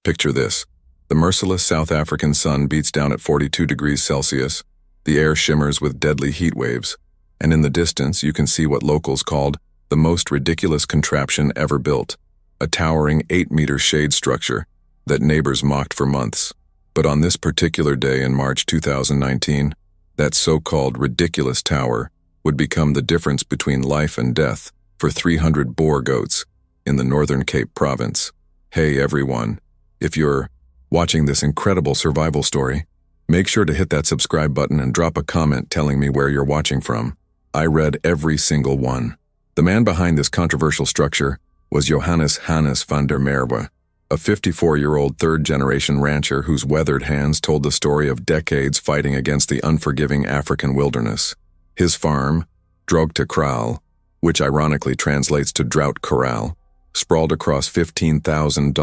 Picture this. The merciless South African sun beats down at 42 degrees Celsius. The air shimmers with deadly heat waves, and in the distance you can see what locals called the most ridiculous contraption ever built, a towering 8-meter shade structure that neighbors mocked for months. But on this particular day in March 2019, that so-called ridiculous tower would become the difference between life and death for 300 boar goats in the Northern Cape province. Hey everyone, if you're watching this incredible survival story, make sure to hit that subscribe button and drop a comment telling me where you're watching from. I read every single one. The man behind this controversial structure was Johannes van der Merwe, a 54-year-old third-generation rancher whose weathered hands told the story of decades fighting against the unforgiving African wilderness. His farm, Droogte Kraal, which ironically translates to drought corral, sprawled across 15,000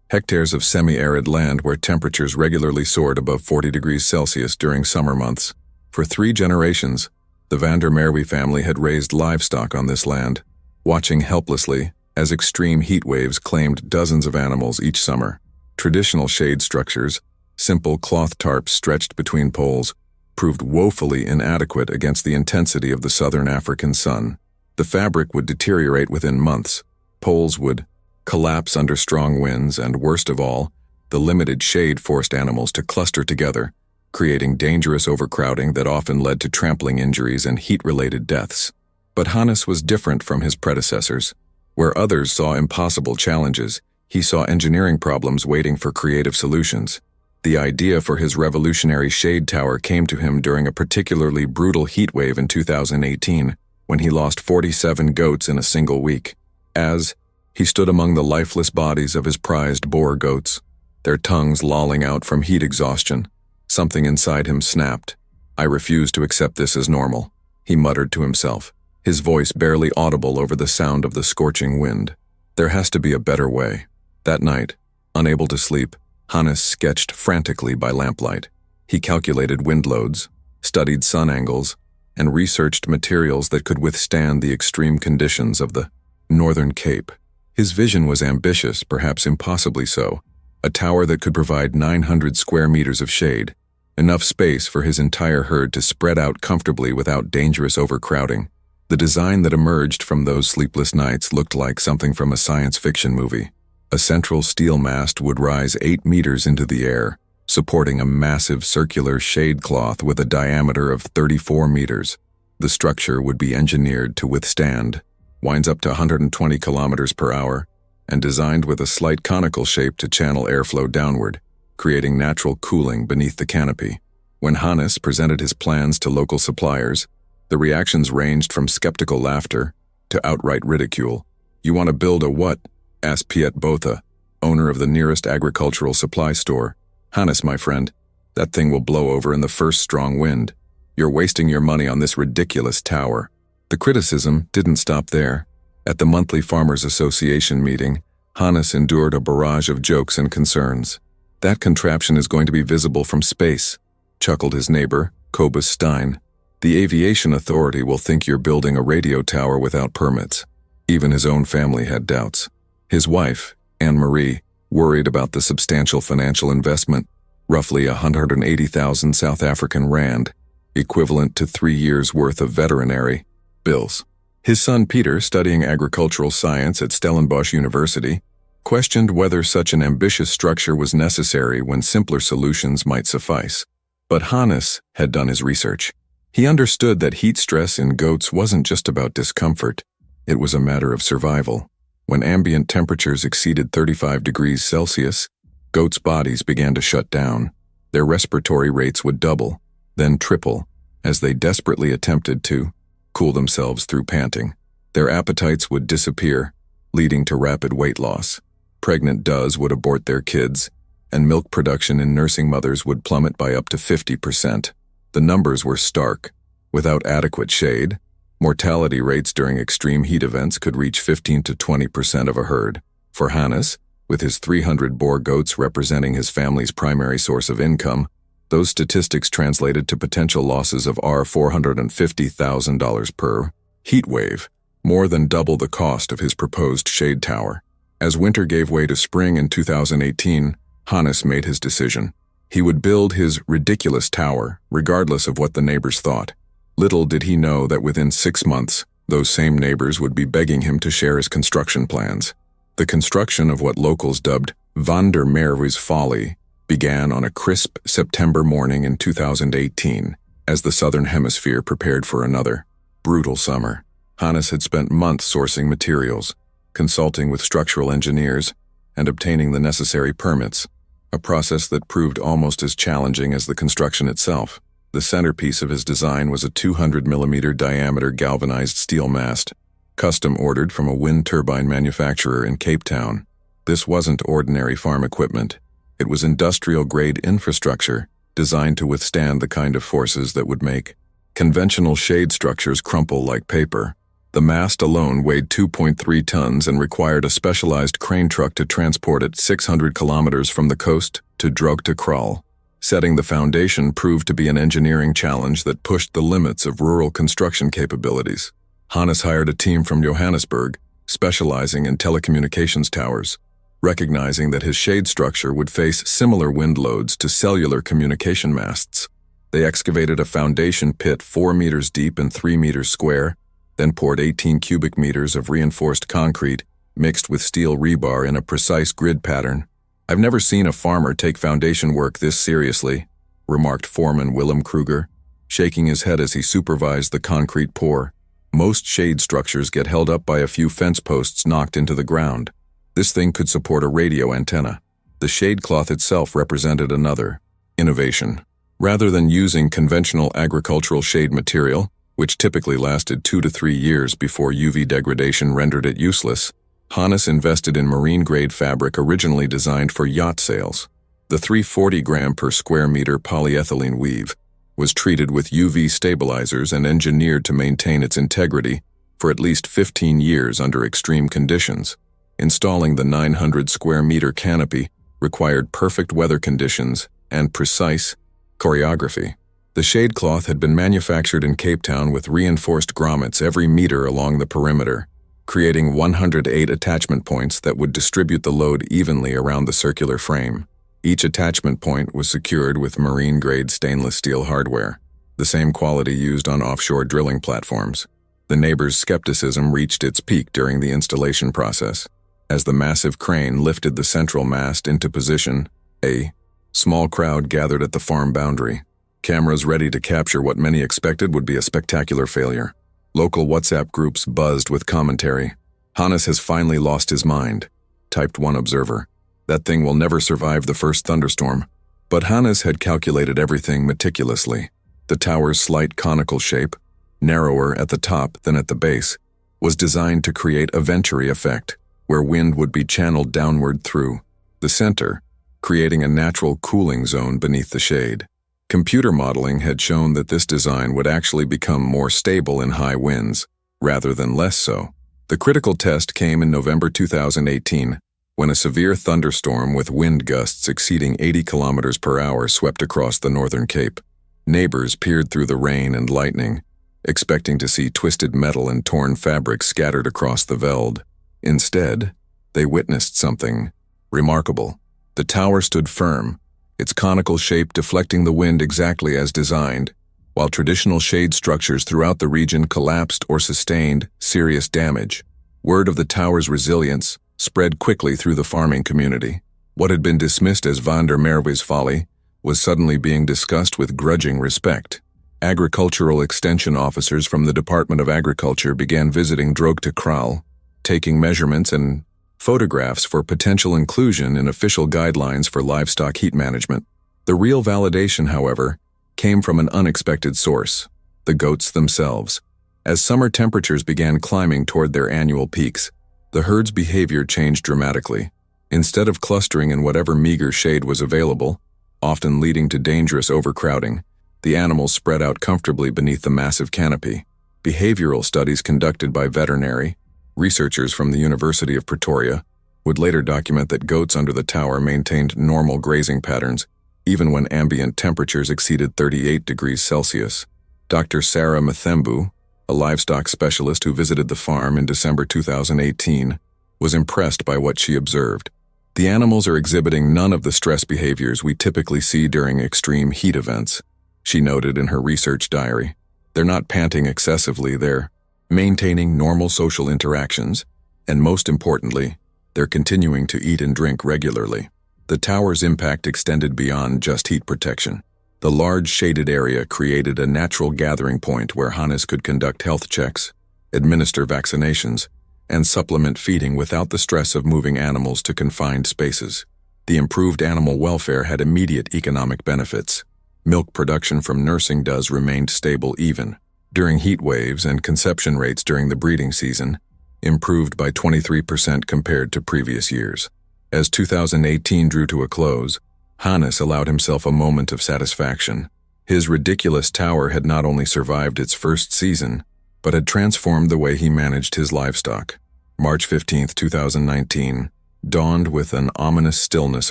hectares of semi-arid land where temperatures regularly soared above 40 degrees Celsius during summer months. For 3 generations, the van der Merwe family had raised livestock on this land, watching helplessly as extreme heat waves claimed dozens of animals each summer. Traditional shade structures, simple cloth tarps stretched between poles, proved woefully inadequate against the intensity of the southern African sun. The fabric would deteriorate within months, poles would collapse under strong winds, and worst of all, the limited shade forced animals to cluster together, creating dangerous overcrowding that often led to trampling injuries and heat-related deaths. But Hannes was different from his predecessors. Where others saw impossible challenges, he saw engineering problems waiting for creative solutions. The idea for his revolutionary shade tower came to him during a particularly brutal heat wave in 2018, when he lost 47 goats in a single week. As he stood among the lifeless bodies of his prized boar goats, their tongues lolling out from heat exhaustion, something inside him snapped. "I refuse to accept this as normal," he muttered to himself, his voice barely audible over the sound of the scorching wind. There has to be a better way. That night, unable to sleep, Hannes sketched frantically by lamplight. He calculated wind loads, studied sun angles, and researched materials that could withstand the extreme conditions of the Northern Cape. His vision was ambitious, perhaps impossibly so, a tower that could provide 900 square meters of shade, enough space for his entire herd to spread out comfortably without dangerous overcrowding. The design that emerged from those sleepless nights looked like something from a science fiction movie. A central steel mast would rise 8 meters into the air, supporting a massive circular shade cloth with a diameter of 34 meters. The structure would be engineered to withstand winds up to 120 kilometers per hour, and designed with a slight conical shape to channel airflow downward, creating natural cooling beneath the canopy. When Hannes presented his plans to local suppliers, the reactions ranged from skeptical laughter to outright ridicule. "You want to build a what?" asked Piet Botha, owner of the nearest agricultural supply store. "Hannes, my friend, that thing will blow over in the first strong wind. You're wasting your money on this ridiculous tower." The criticism didn't stop there. At the monthly Farmers Association meeting, Hannes endured a barrage of jokes and concerns. "That contraption is going to be visible from space," chuckled his neighbor, Cobus Stein. "The Aviation Authority will think you're building a radio tower without permits." Even his own family had doubts. His wife, Anne-Marie, worried about the substantial financial investment, roughly 180,000 South African rand, equivalent to 3 years' worth of veterinary bills. His son Peter, studying agricultural science at Stellenbosch University, questioned whether such an ambitious structure was necessary when simpler solutions might suffice. But Hannes had done his research. He understood that heat stress in goats wasn't just about discomfort, it was a matter of survival. When ambient temperatures exceeded 35 degrees Celsius, goats' bodies began to shut down. Their respiratory rates would double, then triple, as they desperately attempted to cool themselves through panting. Their appetites would disappear, leading to rapid weight loss. Pregnant does would abort their kids, and milk production in nursing mothers would plummet by up to 50%. The numbers were stark. Without adequate shade, mortality rates during extreme heat events could reach 15 to 20% of a herd. For Hannes, with his 300 boar goats representing his family's primary source of income, those statistics translated to potential losses of $450,000 per heat wave, more than double the cost of his proposed shade tower. As winter gave way to spring in 2018, Hannes made his decision. He would build his ridiculous tower, regardless of what the neighbors thought. Little did he know that within 6 months, those same neighbors would be begging him to share his construction plans. The construction of what locals dubbed Van der Merwe's Folly began on a crisp September morning in 2018, as the Southern Hemisphere prepared for another brutal summer. Hannes had spent months sourcing materials, consulting with structural engineers, and obtaining the necessary permits, a process that proved almost as challenging as the construction itself. The centerpiece of his design was a 200-millimeter diameter galvanized steel mast, custom ordered from a wind turbine manufacturer in Cape Town. This wasn't ordinary farm equipment. It was industrial-grade infrastructure designed to withstand the kind of forces that would make conventional shade structures crumple like paper. The mast alone weighed 2.3 tons and required a specialized crane truck to transport it 600 kilometers from the coast to Droogte. Setting the foundation proved to be an engineering challenge that pushed the limits of rural construction capabilities. Hannes hired a team from Johannesburg, specializing in telecommunications towers. Recognizing that his shade structure would face similar wind loads to cellular communication masts, they excavated a foundation pit 4 meters deep and 3 meters square, then poured 18 cubic meters of reinforced concrete mixed with steel rebar in a precise grid pattern. "I've never seen a farmer take foundation work this seriously," remarked foreman Willem Kruger, shaking his head as he supervised the concrete pour. "Most shade structures get held up by a few fence posts knocked into the ground. This thing could support a radio antenna." The shade cloth itself represented another innovation. Rather than using conventional agricultural shade material, which typically lasted 2 to 3 years before UV degradation rendered it useless, Hannes invested in marine-grade fabric originally designed for yacht sails. The 340-gram per square meter polyethylene weave was treated with UV stabilizers and engineered to maintain its integrity for at least 15 years under extreme conditions. Installing the 900 square meter canopy required perfect weather conditions and precise choreography. The shade cloth had been manufactured in Cape Town with reinforced grommets every meter along the perimeter, creating 108 attachment points that would distribute the load evenly around the circular frame. Each attachment point was secured with marine-grade stainless steel hardware, the same quality used on offshore drilling platforms. The neighbors' skepticism reached its peak during the installation process. As the massive crane lifted the central mast into position, a small crowd gathered at the farm boundary, cameras ready to capture what many expected would be a spectacular failure. Local WhatsApp groups buzzed with commentary. "Hannes has finally lost his mind," typed one observer. "That thing will never survive the first thunderstorm." But Hannes had calculated everything meticulously. The tower's slight conical shape, narrower at the top than at the base, was designed to create a venturi effect, where wind would be channeled downward through the center, creating a natural cooling zone beneath the shade. Computer modeling had shown that this design would actually become more stable in high winds, rather than less so. The critical test came in November 2018, when a severe thunderstorm with wind gusts exceeding 80 kilometers per hour swept across the northern Cape. Neighbors peered through the rain and lightning, expecting to see twisted metal and torn fabric scattered across the veld. Instead, they witnessed something remarkable. The tower stood firm, its conical shape deflecting the wind exactly as designed, while traditional shade structures throughout the region collapsed or sustained serious damage. Word of the tower's resilience spread quickly through the farming community. What had been dismissed as Van der Merwe's Folly was suddenly being discussed with grudging respect. Agricultural extension officers from the Department of Agriculture began visiting Droogte, taking measurements and photographs for potential inclusion in official guidelines for livestock heat management. The real validation, however, came from an unexpected source: the goats themselves. As summer temperatures began climbing toward their annual peaks, the herd's behavior changed dramatically. Instead of clustering in whatever meager shade was available, often leading to dangerous overcrowding, the animals spread out comfortably beneath the massive canopy. Behavioral studies conducted by veterinary researchers from the University of Pretoria would later document that goats under the tower maintained normal grazing patterns, even when ambient temperatures exceeded 38 degrees Celsius. Dr. Sarah Mathembu, a livestock specialist who visited the farm in December 2018, was impressed by what she observed. The animals are exhibiting none of the stress behaviors we typically see during extreme heat events, she noted in her research diary. They're not panting excessively, they're maintaining normal social interactions, and most importantly, they're continuing to eat and drink regularly. The tower's impact extended beyond just heat protection. The large shaded area created a natural gathering point where Hannes could conduct health checks, administer vaccinations, and supplement feeding without the stress of moving animals to confined spaces. The improved animal welfare had immediate economic benefits. Milk production from nursing does remained stable even during heat waves, and conception rates during the breeding season improved by 23% compared to previous years. As 2018 drew to a close, Hannes allowed himself a moment of satisfaction. His ridiculous tower had not only survived its first season, but had transformed the way he managed his livestock. March 15, 2019, dawned with an ominous stillness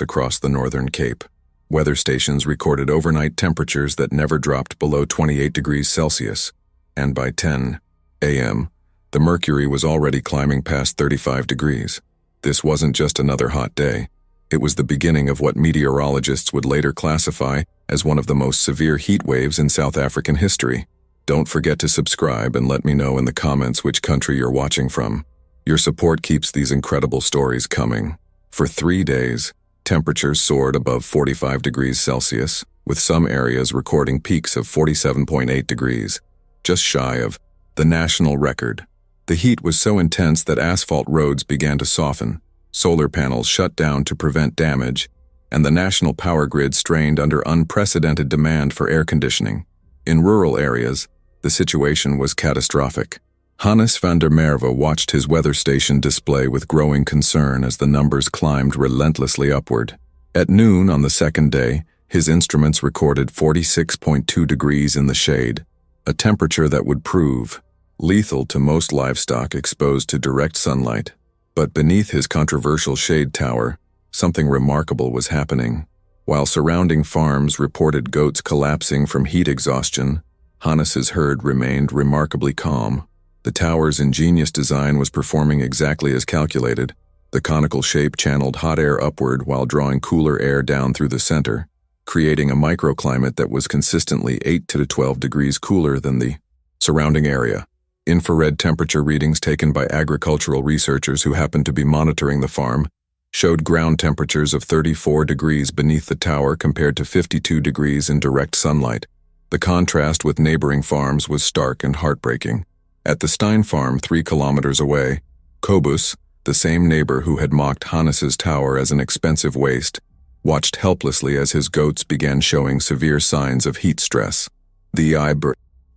across the northern Cape. Weather stations recorded overnight temperatures that never dropped below 28 degrees Celsius, and by 10 a.m., the mercury was already climbing past 35 degrees. This wasn't just another hot day. It was the beginning of what meteorologists would later classify as one of the most severe heat waves in South African history. Don't forget to subscribe and let me know in the comments which country you're watching from. Your support keeps these incredible stories coming. For 3 days, temperatures soared above 45 degrees Celsius, with some areas recording peaks of 47.8 degrees, just shy of the national record. The heat was so intense that asphalt roads began to soften, solar panels shut down to prevent damage, and the national power grid strained under unprecedented demand for air conditioning. In rural areas, the situation was catastrophic. Hannes van der Merwe watched his weather station display with growing concern as the numbers climbed relentlessly upward. At noon on the second day, his instruments recorded 46.2 degrees in the shade, a temperature that would prove lethal to most livestock exposed to direct sunlight. But beneath his controversial shade tower, something remarkable was happening. While surrounding farms reported goats collapsing from heat exhaustion, Hannes's herd remained remarkably calm. The tower's ingenious design was performing exactly as calculated. The conical shape channeled hot air upward while drawing cooler air down through the center, creating a microclimate that was consistently 8 to 12 degrees cooler than the surrounding area. Infrared temperature readings taken by agricultural researchers who happened to be monitoring the farm showed ground temperatures of 34 degrees beneath the tower compared to 52 degrees in direct sunlight. The contrast with neighboring farms was stark and heartbreaking. At the Stein farm 3 kilometers away, Kobus, the same neighbor who had mocked Hannes's tower as an expensive waste, watched helplessly as his goats began showing severe signs of heat stress. The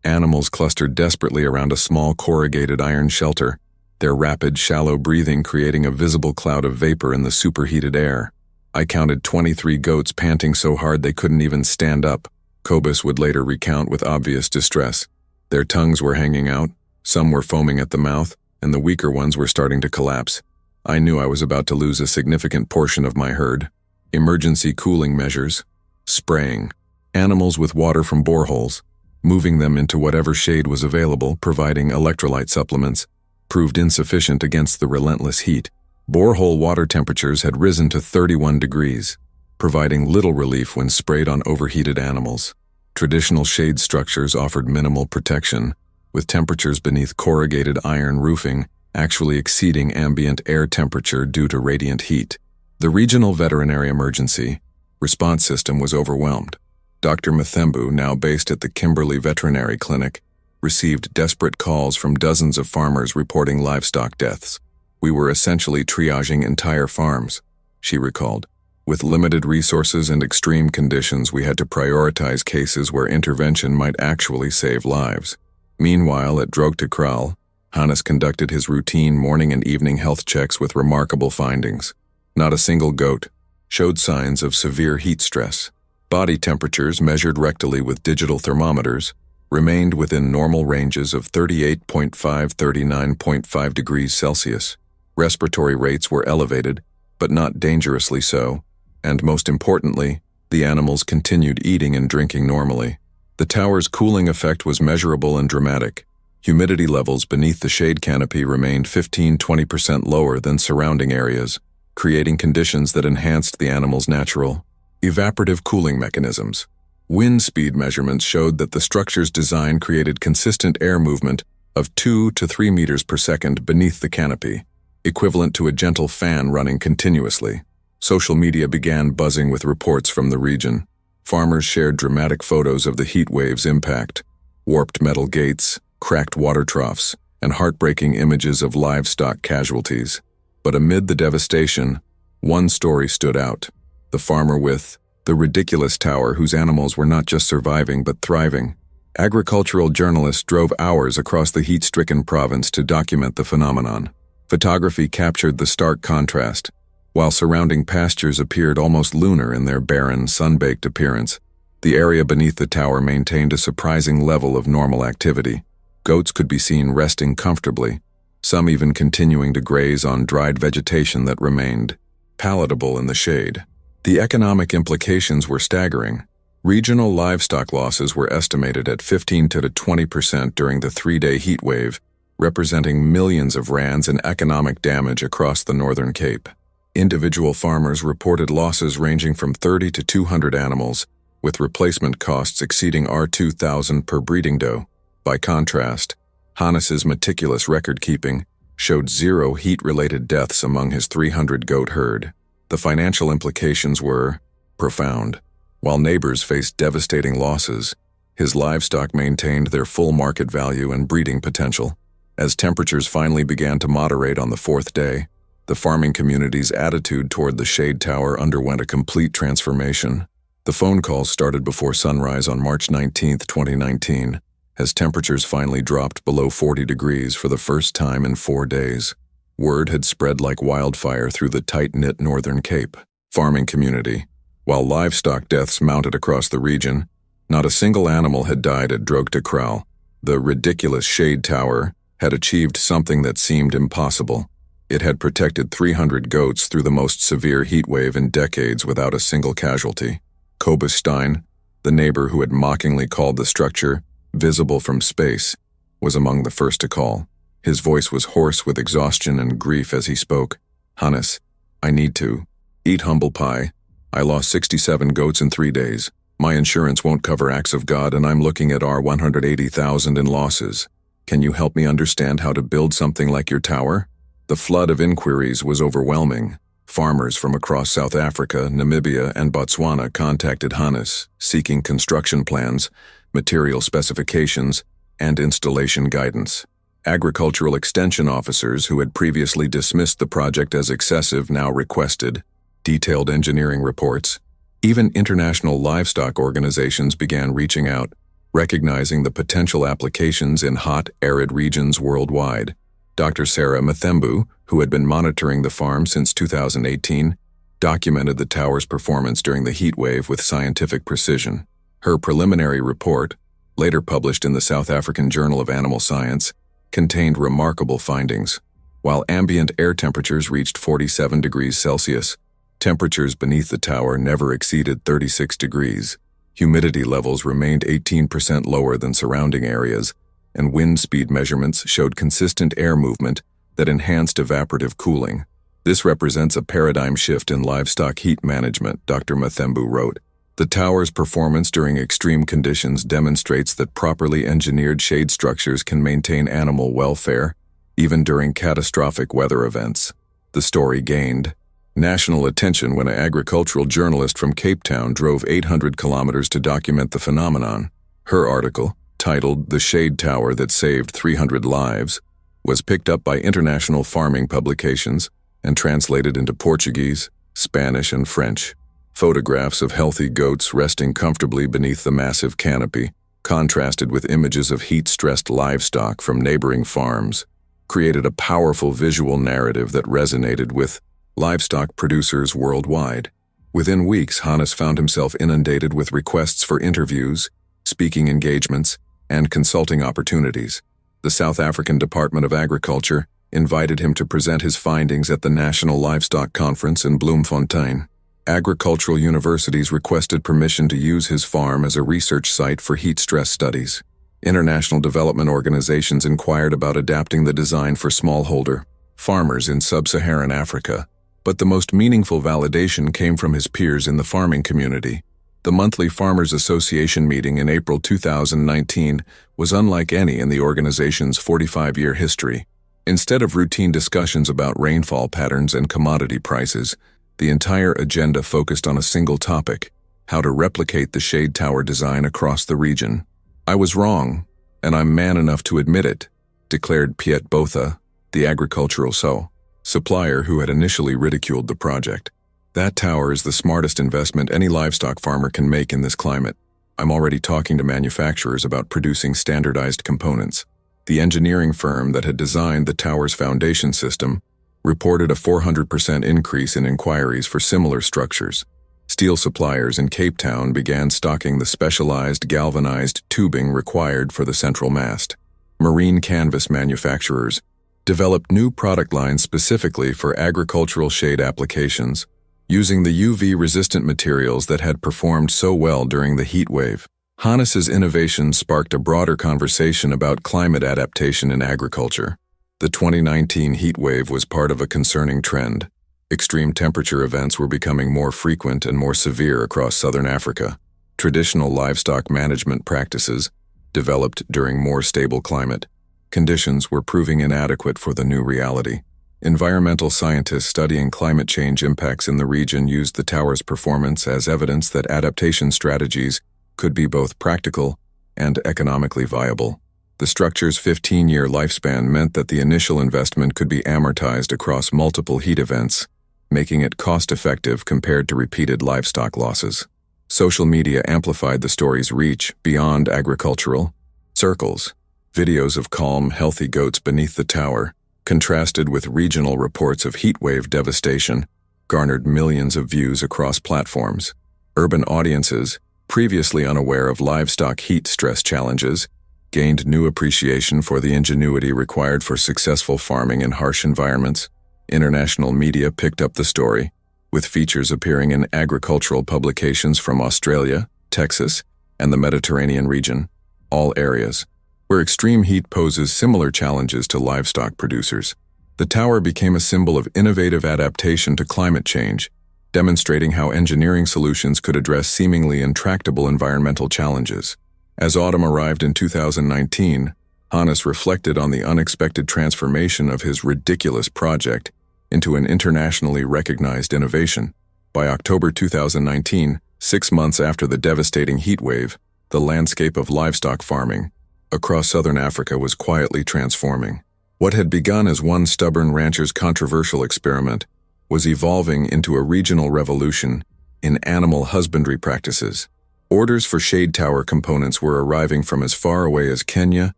animals clustered desperately around a small corrugated iron shelter, their rapid, shallow breathing creating a visible cloud of vapor in the superheated air. I counted 23 goats panting so hard they couldn't even stand up, Kobus would later recount with obvious distress. Their tongues were hanging out, some were foaming at the mouth, and the weaker ones were starting to collapse. I knew I was about to lose a significant portion of my herd. Emergency cooling measures, spraying animals with water from boreholes, moving them into whatever shade was available, providing electrolyte supplements, proved insufficient against the relentless heat. Borehole water temperatures had risen to 31 degrees, providing little relief when sprayed on overheated animals. Traditional shade structures offered minimal protection, with temperatures beneath corrugated iron roofing actually exceeding ambient air temperature due to radiant heat. The regional veterinary emergency response system was overwhelmed. Dr. Mathembu, now based at the Kimberley Veterinary Clinic, received desperate calls from dozens of farmers reporting livestock deaths. We were essentially triaging entire farms, she recalled. With limited resources and extreme conditions, we had to prioritize cases where intervention might actually save lives. Meanwhile, at Droogte Kraal, Hannes conducted his routine morning and evening health checks with remarkable findings. Not a single goat showed signs of severe heat stress. Body temperatures measured rectally with digital thermometers remained within normal ranges of 38.5–39.5 degrees Celsius. Respiratory rates were elevated, but not dangerously so, and most importantly, the animals continued eating and drinking normally. The tower's cooling effect was measurable and dramatic. Humidity levels beneath the shade canopy remained 15–20% lower than surrounding areas, creating conditions that enhanced the animal's natural evaporative cooling mechanisms. Wind speed measurements showed that the structure's design created consistent air movement of 2 to 3 meters per second beneath the canopy, equivalent to a gentle fan running continuously. Social media began buzzing with reports from the region. Farmers shared dramatic photos of the heat wave's impact, warped metal gates, cracked water troughs, and heartbreaking images of livestock casualties. But amid the devastation, one story stood out: the farmer with the ridiculous tower whose animals were not just surviving but thriving. Agricultural journalists drove hours across the heat-stricken province to document the phenomenon. Photography captured the stark contrast. While surrounding pastures appeared almost lunar in their barren, sun-baked appearance, the area beneath the tower maintained a surprising level of normal activity. Goats could be seen resting comfortably, some even continuing to graze on dried vegetation that remained palatable in the shade. The economic implications were staggering. Regional livestock losses were estimated at 15 to 20% during the 3-day heat wave, representing millions of rands in economic damage across the Northern Cape. Individual farmers reported losses ranging from 30 to 200 animals, with replacement costs exceeding R$2,000 per breeding doe. By contrast, Hannes's meticulous record-keeping showed 0 heat-related deaths among his 300-goat herd. The financial implications were profound. While neighbors faced devastating losses, his livestock maintained their full market value and breeding potential. As temperatures finally began to moderate on the 4th day, the farming community's attitude toward the shade tower underwent a complete transformation. The phone calls started before sunrise on March 19, 2019, as temperatures finally dropped below 40 degrees for the first time in 4 days. Word had spread like wildfire through the tight-knit Northern Cape farming community. While livestock deaths mounted across the region, not a single animal had died at Drogte Kraal. The ridiculous shade tower had achieved something that seemed impossible. It had protected 300 goats through the most severe heat wave in decades without a single casualty. Cobus Stein, the neighbor who had mockingly called the structure visible from space, was among the first to call. His voice was hoarse with exhaustion and grief as he spoke. "Hannes, I need to eat humble pie. I lost 67 goats in 3 days. My insurance won't cover acts of God and I'm looking at R$180,000 in losses. Can you help me understand how to build something like your tower?" The flood of inquiries was overwhelming. Farmers from across South Africa, Namibia, and Botswana contacted Hannes, seeking construction plans, material specifications, and installation guidance. Agricultural extension officers who had previously dismissed the project as excessive now requested detailed engineering reports. Even international livestock organizations began reaching out, recognizing the potential applications in hot, arid regions worldwide. Dr. Sarah Mathembu, who had been monitoring the farm since 2018, documented the tower's performance during the heat wave with scientific precision. Her preliminary report, later published in the South African Journal of Animal Science, contained remarkable findings. While ambient air temperatures reached 47 degrees Celsius, temperatures beneath the tower never exceeded 36 degrees. Humidity levels remained 18% lower than surrounding areas, and wind speed measurements showed consistent air movement that enhanced evaporative cooling. This represents a paradigm shift in livestock heat management, Dr. Mathembu wrote. The tower's performance during extreme conditions demonstrates that properly engineered shade structures can maintain animal welfare, even during catastrophic weather events. The story gained national attention when an agricultural journalist from Cape Town drove 800 kilometers to document the phenomenon. Her article, titled "The Shade Tower That Saved 300 Lives," was picked up by international farming publications and translated into Portuguese, Spanish, and French. Photographs of healthy goats resting comfortably beneath the massive canopy, contrasted with images of heat-stressed livestock from neighboring farms, created a powerful visual narrative that resonated with livestock producers worldwide. Within weeks, Hannes found himself inundated with requests for interviews, speaking engagements, and consulting opportunities. The South African Department of Agriculture invited him to present his findings at the National Livestock Conference in Bloemfontein. Agricultural universities requested permission to use his farm as a research site for heat stress studies. International development organizations inquired about adapting the design for smallholder farmers in sub-Saharan Africa, but the most meaningful validation came from his peers in the farming community. The monthly Farmers Association meeting in April 2019 was unlike any in the organization's 45-year history. Instead of routine discussions about rainfall patterns and commodity prices, the entire agenda focused on a single topic: how to replicate the shade tower design across the region. "I was wrong, and I'm man enough to admit it," declared Piet Botha, the agricultural supplier who had initially ridiculed the project. "That tower is the smartest investment any livestock farmer can make in this climate. I'm already talking to manufacturers about producing standardized components." The engineering firm that had designed the tower's foundation system reported a 400% increase in inquiries for similar structures. Steel suppliers in Cape Town began stocking the specialized galvanized tubing required for the central mast. Marine canvas manufacturers developed new product lines specifically for agricultural shade applications, using the UV-resistant materials that had performed so well during the heat wave. Hannes's innovation sparked a broader conversation about climate adaptation in agriculture. The 2019 heat wave was part of a concerning trend. Extreme temperature events were becoming more frequent and more severe across southern Africa. Traditional livestock management practices, developed during more stable climate conditions, were proving inadequate for the new reality. Environmental scientists studying climate change impacts in the region used the tower's performance as evidence that adaptation strategies could be both practical and economically viable. The structure's 15-year lifespan meant that the initial investment could be amortized across multiple heat events, making it cost-effective compared to repeated livestock losses. Social media amplified the story's reach beyond agricultural circles. Videos of calm, healthy goats beneath the tower, contrasted with regional reports of heatwave devastation, garnered millions of views across platforms. Urban audiences, previously unaware of livestock heat stress challenges, gained new appreciation for the ingenuity required for successful farming in harsh environments. International media picked up the story, with features appearing in agricultural publications from Australia, Texas, and the Mediterranean region, all areas where extreme heat poses similar challenges to livestock producers. The tower became a symbol of innovative adaptation to climate change, demonstrating how engineering solutions could address seemingly intractable environmental challenges. As autumn arrived in 2019, Hannes reflected on the unexpected transformation of his ridiculous project into an internationally recognized innovation. By October 2019, 6 months after the devastating heat wave, the landscape of livestock farming across southern Africa was quietly transforming. What had begun as one stubborn rancher's controversial experiment was evolving into a regional revolution in animal husbandry practices. Orders for shade tower components were arriving from as far away as Kenya,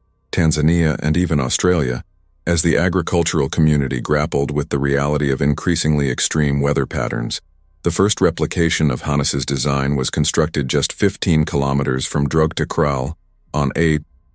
Tanzania, and even Australia, as the agricultural community grappled with the reality of increasingly extreme weather patterns. The first replication of Hannes's design was constructed just 15 kilometers from Droogtekral, on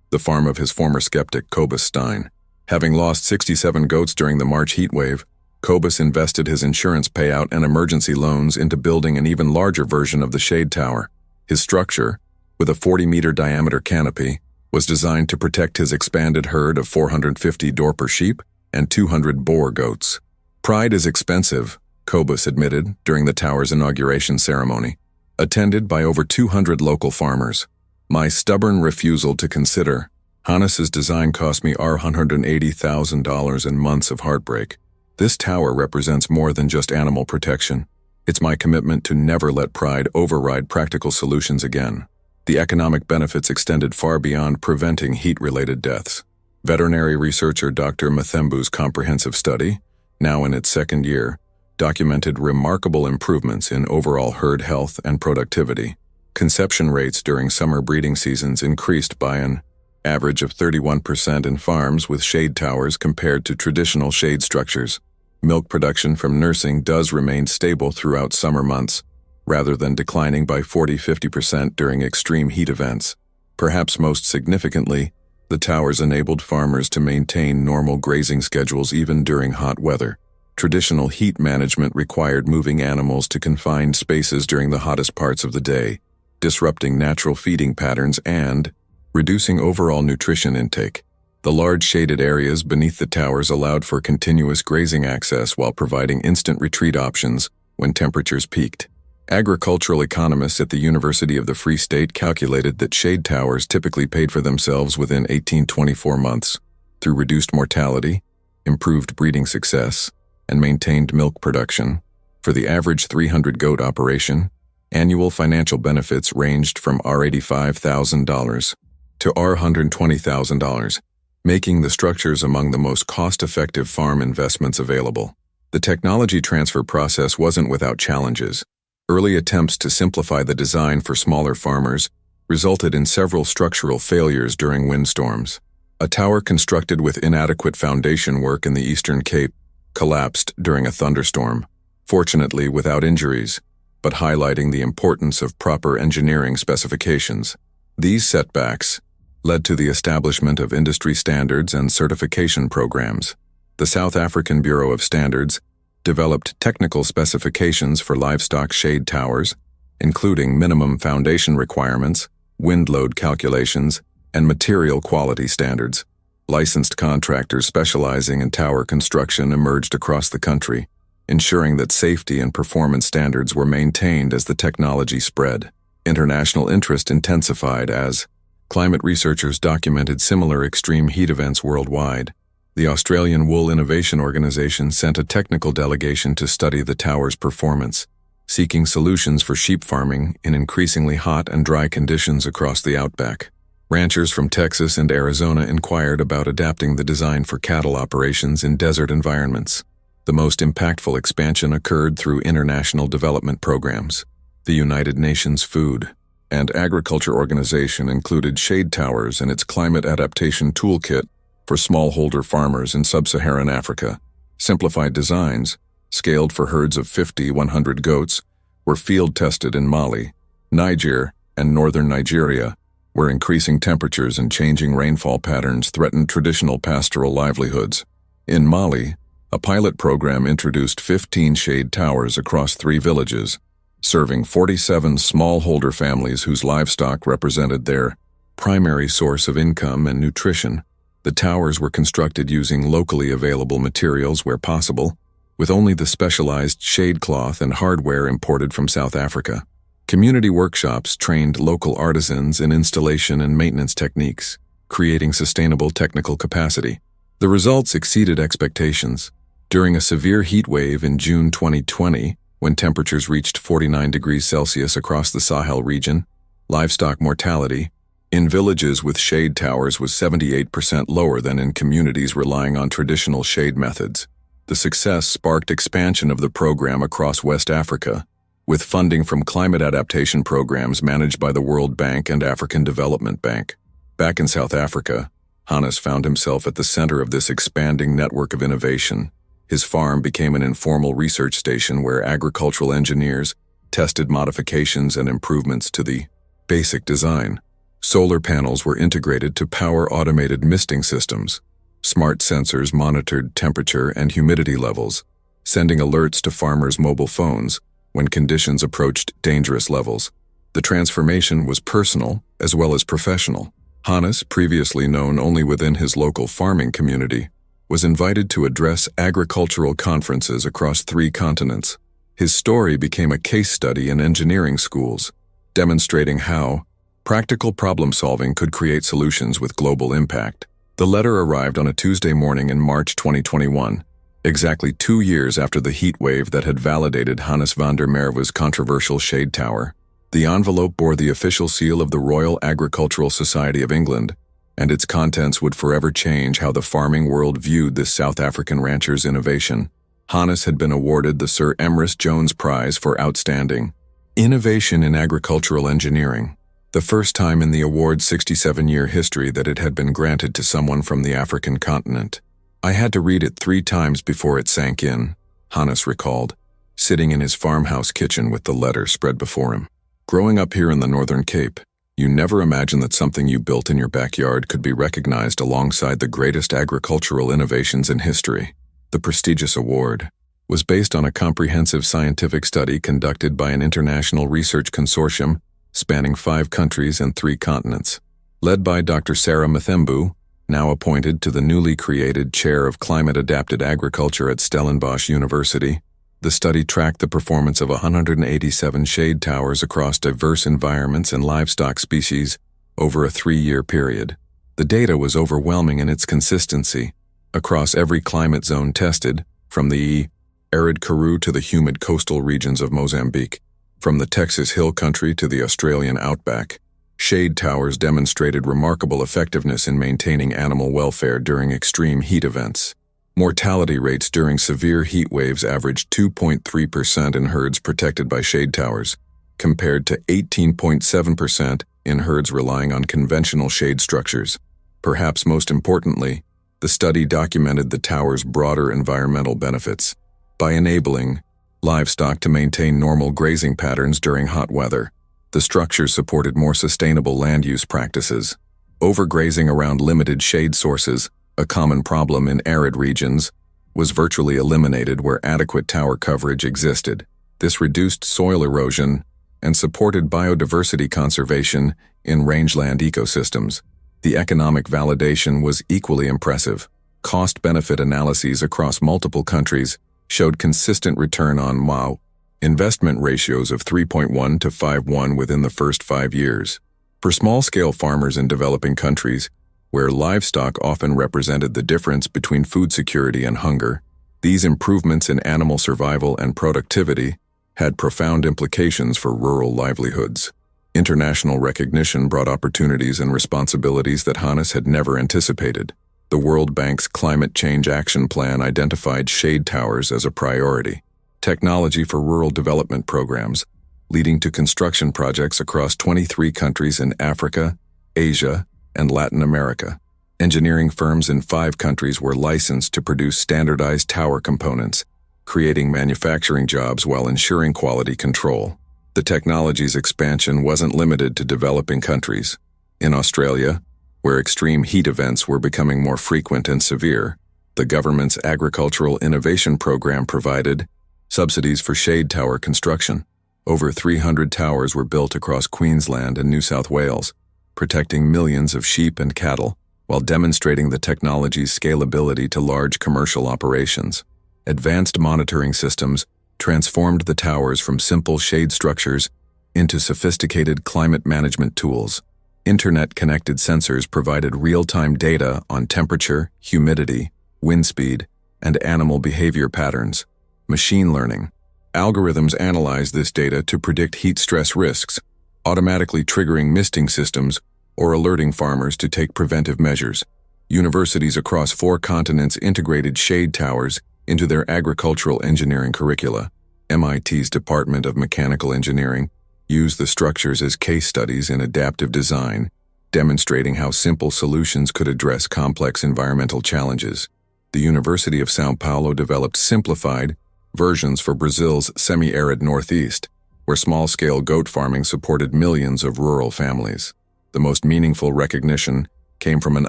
the farm of his former skeptic Cobus Stein. Having lost 67 goats during the March heatwave, Cobus invested his insurance payout and emergency loans into building an even larger version of the shade tower. His structure, with a 40-meter diameter canopy, was designed to protect his expanded herd of 450 Dorper sheep and 200 boar goats. "Pride is expensive," Cobus admitted during the tower's inauguration ceremony, attended by over 200 local farmers. "My stubborn refusal to consider Hannes's design cost me $180,000 in months of heartbreak. This tower represents more than just animal protection. It's my commitment to never let pride override practical solutions again." The economic benefits extended far beyond preventing heat-related deaths. Veterinary researcher Dr. Mathembu's comprehensive study, now in its second year, documented remarkable improvements in overall herd health and productivity. Conception rates during summer breeding seasons increased by an average of 31% in farms with shade towers compared to traditional shade structures. Milk production from nursing does remain stable throughout summer months, rather than declining by 40–50% during extreme heat events. Perhaps most significantly, the towers enabled farmers to maintain normal grazing schedules even during hot weather. Traditional heat management required moving animals to confined spaces during the hottest parts of the day, disrupting natural feeding patterns and reducing overall nutrition intake. The large shaded areas beneath the towers allowed for continuous grazing access while providing instant retreat options when temperatures peaked. Agricultural economists at the University of the Free State calculated that shade towers typically paid for themselves within 18-24 months through reduced mortality, improved breeding success, and maintained milk production. For the average 300-goat operation, annual financial benefits ranged from $85,000 to $120,000, making the structures among the most cost-effective farm investments available. The technology transfer process wasn't without challenges. Early attempts to simplify the design for smaller farmers resulted in several structural failures during windstorms. A tower constructed with inadequate foundation work in the Eastern Cape collapsed during a thunderstorm, fortunately without injuries, but highlighting the importance of proper engineering specifications. These setbacks led to the establishment of industry standards and certification programs. The South African Bureau of Standards developed technical specifications for livestock shade towers, including minimum foundation requirements, wind load calculations, and material quality standards. Licensed contractors specializing in tower construction emerged across the country, ensuring that safety and performance standards were maintained as the technology spread. International interest intensified as climate researchers documented similar extreme heat events worldwide. The Australian Wool Innovation Organization sent a technical delegation to study the tower's performance, seeking solutions for sheep farming in increasingly hot and dry conditions across the outback. Ranchers from Texas and Arizona inquired about adapting the design for cattle operations in desert environments. The most impactful expansion occurred through international development programs. The United Nations Food and Agriculture Organization included shade towers in its climate adaptation toolkit for smallholder farmers in sub-Saharan Africa. Simplified designs, scaled for herds of 50-100 goats, were field-tested in Mali, Niger, and northern Nigeria, where increasing temperatures and changing rainfall patterns threatened traditional pastoral livelihoods. In Mali, a pilot program introduced 15 shade towers across 3 villages, serving 47 smallholder families whose livestock represented their primary source of income and nutrition. The towers were constructed using locally available materials where possible, with only the specialized shade cloth and hardware imported from South Africa. Community workshops trained local artisans in installation and maintenance techniques, creating sustainable technical capacity. The results exceeded expectations. During a severe heat wave in June 2020, when temperatures reached 49 degrees Celsius across the Sahel region, livestock mortality in villages with shade towers was 78% lower than in communities relying on traditional shade methods. The success sparked expansion of the program across West Africa, with funding from climate adaptation programs managed by the World Bank and African Development Bank. Back in South Africa, Hannes found himself at the center of this expanding network of innovation. His farm became an informal research station where agricultural engineers tested modifications and improvements to the basic design. Solar panels were integrated to power automated misting systems. Smart sensors monitored temperature and humidity levels, sending alerts to farmers' mobile phones when conditions approached dangerous levels. The transformation was personal as well as professional. Hannes, previously known only within his local farming community, was invited to address agricultural conferences across 3 continents. His story became a case study in engineering schools, demonstrating how practical problem-solving could create solutions with global impact. The letter arrived on a Tuesday morning in March 2021, exactly 2 years after the heat wave that had validated Hannes van der Merwe's controversial shade tower. The envelope bore the official seal of the Royal Agricultural Society of England, and its contents would forever change how the farming world viewed this South African rancher's innovation. Hannes had been awarded the Sir Emrys Jones Prize for Outstanding Innovation in Agricultural Engineering, the first time in the award's 67-year history that it had been granted to someone from the African continent. I had to read it 3 times before it sank in, Hannes recalled, sitting in his farmhouse kitchen with the letter spread before him. Growing up here in the Northern Cape, you never imagined that something you built in your backyard could be recognized alongside the greatest agricultural innovations in history. The prestigious award was based on a comprehensive scientific study conducted by an international research consortium spanning 5 countries and 3 continents. Led by Dr. Sarah Mathembu, now appointed to the newly created Chair of Climate-Adapted Agriculture at Stellenbosch University, the study tracked the performance of 187 shade towers across diverse environments and livestock species over a 3-year period. The data was overwhelming in its consistency. Across every climate zone tested, from the arid Karoo to the humid coastal regions of Mozambique, from the Texas Hill Country to the Australian outback, shade towers demonstrated remarkable effectiveness in maintaining animal welfare during extreme heat events. Mortality rates during severe heat waves averaged 2.3% in herds protected by shade towers, compared to 18.7% in herds relying on conventional shade structures. Perhaps most importantly, the study documented the tower's broader environmental benefits. By enabling livestock to maintain normal grazing patterns during hot weather, the structures supported more sustainable land use practices. Overgrazing around limited shade sources, a common problem in arid regions, was virtually eliminated where adequate tower coverage existed. This reduced soil erosion and supported biodiversity conservation in rangeland ecosystems. The economic validation was equally impressive. Cost-benefit analyses across multiple countries showed consistent return on investment ratios of 3.1 to 5:1 within the first 5 years. For small-scale farmers in developing countries, where livestock often represented the difference between food security and hunger, these improvements in animal survival and productivity had profound implications for rural livelihoods. International recognition brought opportunities and responsibilities that Hannes had never anticipated. The World Bank's Climate Change Action Plan identified shade towers as a priority. Technology for rural development programs, leading to construction projects across 23 countries in Africa, Asia, and Latin America. Engineering firms in 5 countries were licensed to produce standardized tower components, creating manufacturing jobs while ensuring quality control. The technology's expansion wasn't limited to developing countries. In Australia, where extreme heat events were becoming more frequent and severe, the government's Agricultural Innovation Program provided subsidies for shade tower construction. Over 300 towers were built across Queensland and New South Wales, protecting millions of sheep and cattle, while demonstrating the technology's scalability to large commercial operations. Advanced monitoring systems transformed the towers from simple shade structures into sophisticated climate management tools. Internet-connected sensors provided real-time data on temperature, humidity, wind speed, and animal behavior patterns. Machine learning algorithms analyze this data to predict heat stress risks, automatically triggering misting systems or alerting farmers to take preventive measures. Universities across 4 continents integrated shade towers into their agricultural engineering curricula. MIT's Department of Mechanical Engineering used the structures as case studies in adaptive design, demonstrating how simple solutions could address complex environmental challenges. The University of São Paulo developed simplified versions for Brazil's semi-arid northeast, where small-scale goat farming supported millions of rural families. The most meaningful recognition came from an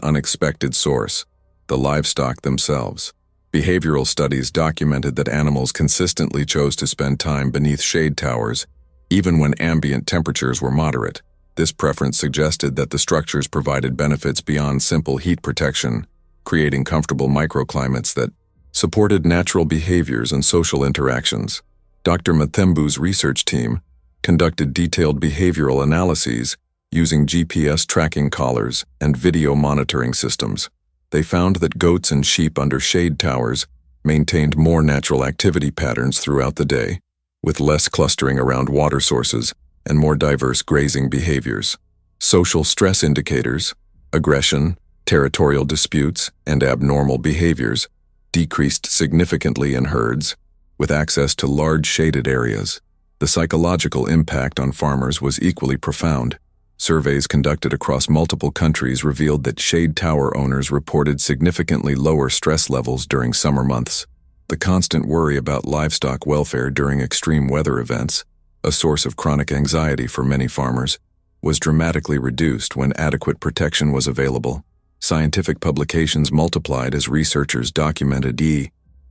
unexpected source: the livestock themselves. Behavioral studies documented that animals consistently chose to spend time beneath shade towers, even when ambient temperatures were moderate. This preference suggested that the structures provided benefits beyond simple heat protection, creating comfortable microclimates that supported natural behaviors and social interactions. Dr. Mathembu's research team conducted detailed behavioral analyses using GPS tracking collars and video monitoring systems. They found that goats and sheep under shade towers maintained more natural activity patterns throughout the day, with less clustering around water sources and more diverse grazing behaviors. Social stress indicators, aggression, territorial disputes, and abnormal behaviors decreased significantly in herds, with access to large shaded areas. The psychological impact on farmers was equally profound. Surveys conducted across multiple countries revealed that shade tower owners reported significantly lower stress levels during summer months. The constant worry about livestock welfare during extreme weather events, a source of chronic anxiety for many farmers, was dramatically reduced when adequate protection was available. Scientific publications multiplied as researchers documented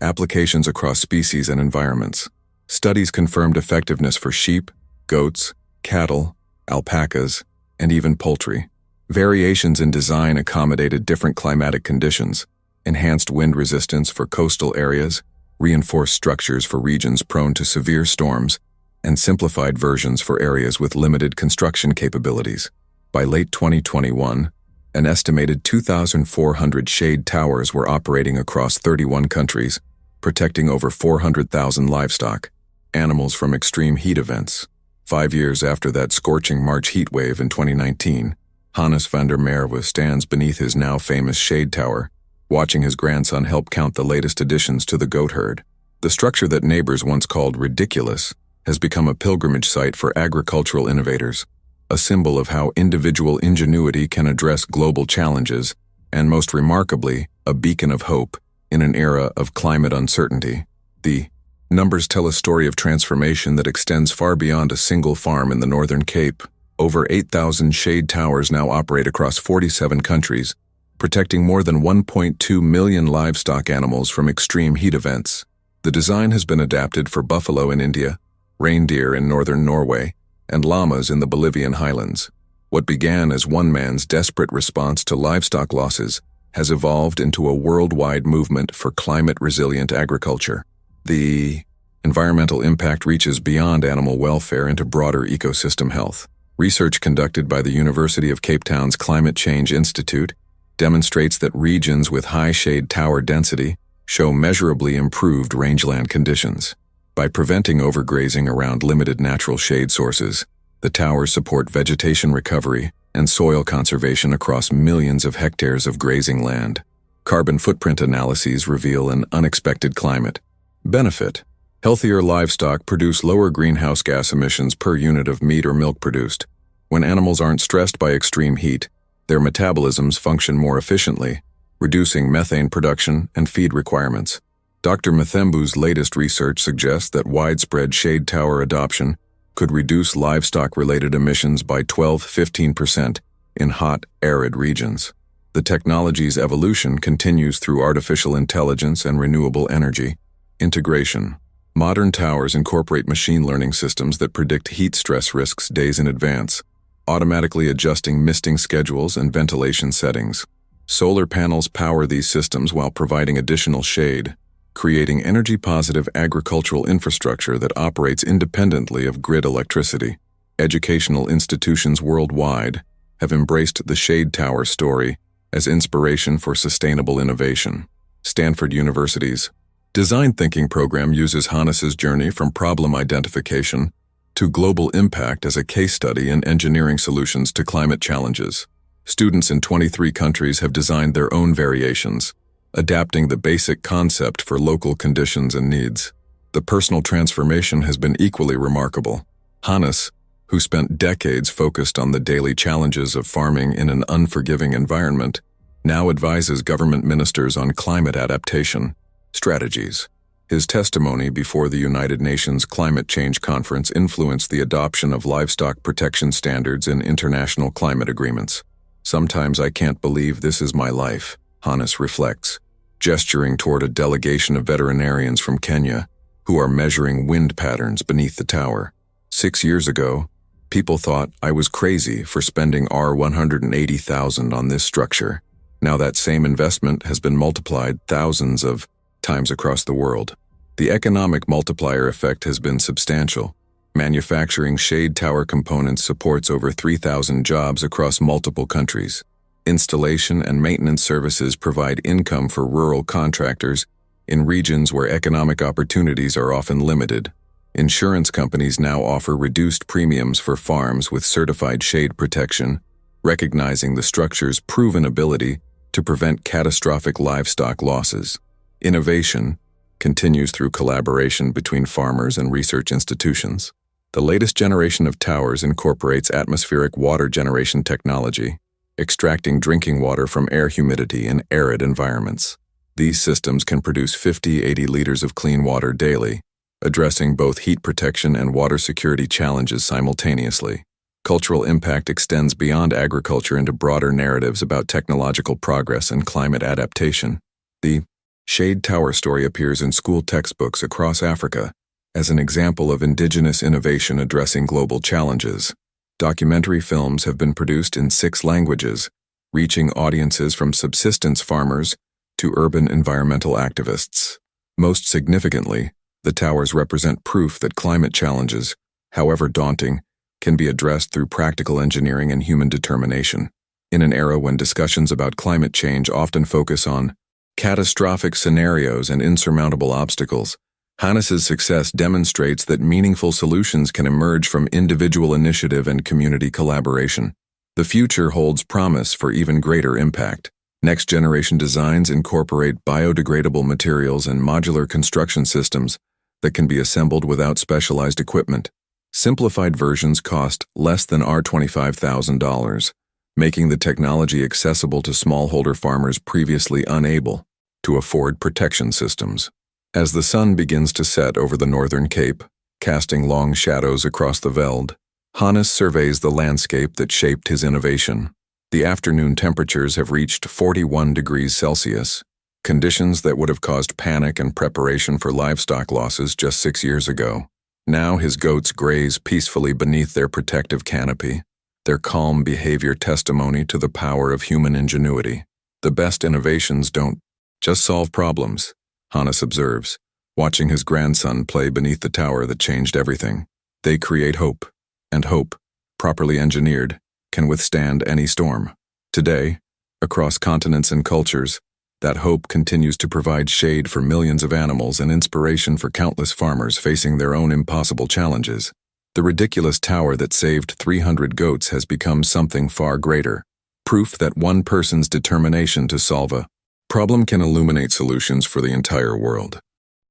applications across species and environments. Studies confirmed effectiveness for sheep, goats, cattle, alpacas, and even poultry. Variations in design accommodated different climatic conditions, enhanced wind resistance for coastal areas, reinforced structures for regions prone to severe storms, and simplified versions for areas with limited construction capabilities. By late 2021, an estimated 2,400 shade towers were operating across 31 countries, protecting over 400,000 livestock, animals from extreme heat events. 5 years after that scorching March heatwave in 2019, Hannes van der Merwe stands beneath his now famous shade tower, watching his grandson help count the latest additions to the goat herd. The structure that neighbors once called ridiculous has become a pilgrimage site for agricultural innovators, a symbol of how individual ingenuity can address global challenges, and most remarkably, a beacon of hope in an era of climate uncertainty. The numbers tell a story of transformation that extends far beyond a single farm in the Northern Cape. Over 8,000 shade towers now operate across 47 countries, protecting more than 1.2 million livestock animals from extreme heat events. The design has been adapted for buffalo in India, reindeer in northern Norway, and llamas in the Bolivian highlands. What began as one man's desperate response to livestock losses has evolved into a worldwide movement for climate-resilient agriculture. The environmental impact reaches beyond animal welfare into broader ecosystem health. Research conducted by the University of Cape Town's Climate Change Institute demonstrates that regions with high shade tower density show measurably improved rangeland conditions. By preventing overgrazing around limited natural shade sources, the towers support vegetation recovery and soil conservation across millions of hectares of grazing land. Carbon footprint analyses reveal an unexpected climate benefit. Healthier livestock produce lower greenhouse gas emissions per unit of meat or milk produced. When animals aren't stressed by extreme heat, their metabolisms function more efficiently, reducing methane production and feed requirements. Dr. Mathembu's latest research suggests that widespread shade tower adoption could reduce livestock-related emissions by 12–15% in hot, arid regions. The technology's evolution continues through artificial intelligence and renewable energy integration. Modern towers incorporate machine learning systems that predict heat stress risks days in advance, automatically adjusting misting schedules and ventilation settings. Solar panels power these systems while providing additional shade, creating energy-positive agricultural infrastructure that operates independently of grid electricity. Educational institutions worldwide have embraced the shade tower story as inspiration for sustainable innovation. Stanford University's Design Thinking program uses Hannes's journey from problem identification to global impact as a case study in engineering solutions to climate challenges. Students in 23 countries have designed their own variations, adapting the basic concept for local conditions and needs. The personal transformation has been equally remarkable. Hannes, who spent decades focused on the daily challenges of farming in an unforgiving environment, now advises government ministers on climate adaptation strategies. His testimony before the United Nations Climate Change Conference influenced the adoption of livestock protection standards in international climate agreements. Sometimes I can't believe this is my life, Hannes reflects, gesturing toward a delegation of veterinarians from Kenya who are measuring wind patterns beneath the tower. 6 years ago, people thought I was crazy for spending $180,000 on this structure. Now that same investment has been multiplied thousands of times across the world. The economic multiplier effect has been substantial. Manufacturing shade tower components supports over 3,000 jobs across multiple countries. Installation and maintenance services provide income for rural contractors in regions where economic opportunities are often limited. Insurance companies now offer reduced premiums for farms with certified shade protection, recognizing the structure's proven ability to prevent catastrophic livestock losses. Innovation continues through collaboration between farmers and research institutions. The latest generation of towers incorporates atmospheric water generation technology, extracting drinking water from air humidity in arid environments. These systems can produce 50–80 liters of clean water daily, addressing both heat protection and water security challenges simultaneously. Cultural impact extends beyond agriculture into broader narratives about technological progress and climate adaptation. The shade tower story appears in school textbooks across Africa as an example of indigenous innovation addressing global challenges. Documentary films have been produced in 6 languages, reaching audiences from subsistence farmers to urban environmental activists. Most significantly, the towers represent proof that climate challenges, however daunting, can be addressed through practical engineering and human determination. In an era when discussions about climate change often focus on catastrophic scenarios and insurmountable obstacles, Hannes's success demonstrates that meaningful solutions can emerge from individual initiative and community collaboration. The future holds promise for even greater impact. Next-generation designs incorporate biodegradable materials and modular construction systems that can be assembled without specialized equipment. Simplified versions cost less than $25,000, making the technology accessible to smallholder farmers previously unable to afford protection systems. As the sun begins to set over the northern cape, casting long shadows across the veld, Hannes surveys the landscape that shaped his innovation. The afternoon temperatures have reached 41 degrees Celsius, conditions that would have caused panic and preparation for livestock losses just 6 years ago. Now his goats graze peacefully beneath their protective canopy, their calm behavior testimony to the power of human ingenuity. The best innovations don't just solve problems, Hannes observes, watching his grandson play beneath the tower that changed everything. They create hope, and hope, properly engineered, can withstand any storm. Today, across continents and cultures, that hope continues to provide shade for millions of animals and inspiration for countless farmers facing their own impossible challenges. The ridiculous tower that saved 300 goats has become something far greater, proof that one person's determination to solve a problem can illuminate solutions for the entire world.